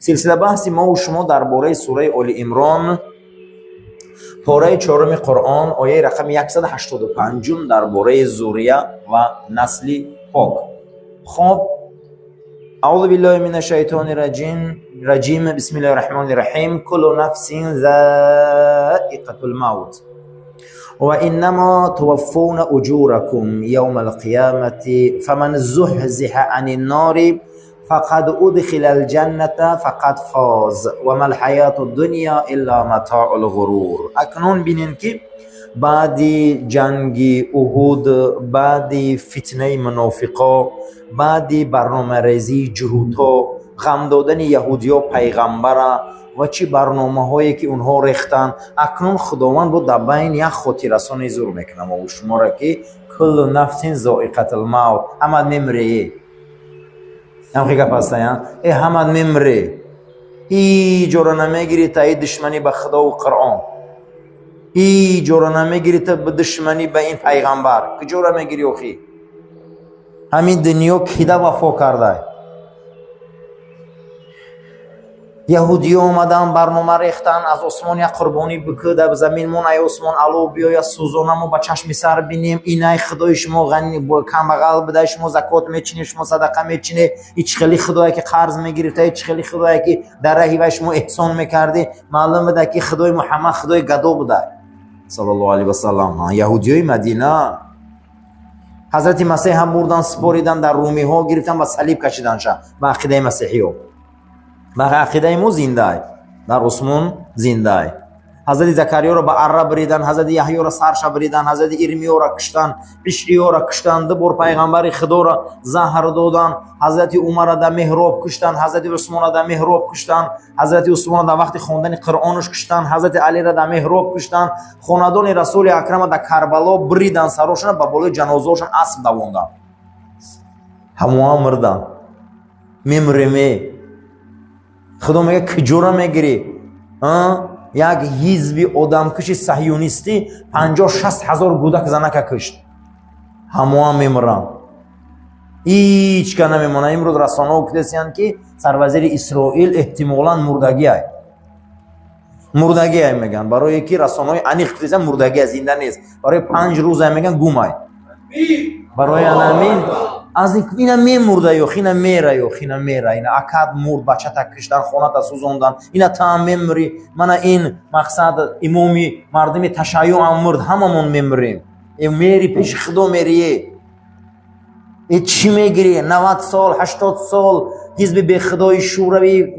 سلسله بحث ما و شما درباره سوره آل عمران پاره 4 قرآن آیه رقم 185 درباره ذریه و نسل پاک. خب اعوذ بالله من الشیطان الرجیم بسم الله الرحمن الرحیم كل نفس ذائقة الموت و انما توفون اجوركم يوم القيامة فمن زحزح عن النار فقد ادخل الجنة فقد فاز و ما الحیاة الدنیا الا متاع الغرور. اکنون بینین که بعد جنگ احد، بعد فتنه منافقا، بعد برنامه ریزی جهودها، غم دادن یهودیا پیغمبر و چی برنامه هایی که اونها ریختن، اکنون خداوند با در بین یک خاطررسانی زور میکنه و شما را که کل نفس ذائقة الموت، همه میمره. هم خیلی پسته همه میمره. ای جورا نمیگیری تا ای دشمنی به خدا و قرآن، ای جورا نمیگیری تا به دشمنی به این پیغمبر، که جورا میگیری اخی همین دنیا کیده وفا کرده. یهودی آمدن برنامه ریختن از آسمان یک قربانی بکده به زمین مون ای آسمان الو بیا یا سوزانه ما با چشم سر بینیم اینای خدای شما غنی با کم بغل بده، شما زکات میچینی، شما صدقه میچینی، هیچ خیلی خدایی که قرض میگرفته، هیچ خیلی خدایی که در راه و شما احسان میکردی، معلوم بده که خدای محمد خدای گدا بوده صلی الله علیه و سلم. یهودیای مدینه حضرت مسیح هم بردن سپاریدن در رومی ها گرفتن و صلیب کشیدن شه با عقیده مسیحی ها. و عقیده ما زنده در عثمان زنده. حضرت زکریا را به اره بریدن، حضرت یحیی را سرش بریدن، حضرت ارمیا را کشتن، عیسیا را کشتن، دو بار پیغمبر خدا را زهر دادن، حضرت عمر را در محراب کشتن، حضرت عثمان را در محراب کشتن، حضرت عثمان را در وقت خواندن قرآنش کشتن، حضرت علی را در محراب کشتن، خاندان رسول اکرم را در کربلا بریدن، سراشون به بالای جنازه‌شون اسب دواندن. همه مردن. میمریم. خدا میگه کجورا میگیری؟ یک حزب آدم کشی صهیونیستی 50-60 هزار کودک زنک کشت، همه هم میمرن، هیچ که نمیمونه. امروز رسانه ها کتسیان که سروزیر اسرائیل احتمالا مردگی های میگن، برای که رسانه های انیق کتسیان مردگی زنده نیست، برای 5 روز های میگن گم های، برای همین از اینا میمرده یا خینا میره یا خینا میره. اینا اکاد مرد، بچه تا کشتن، خانه تا سوزاندن، اینا تا میمری. من این مقصد امامی مردم تشیع هم مرد، هممون میمریم. این میری پیش خدا میری، این چی میگیری؟ 90 سال 80 سال حزب به خدای شوروی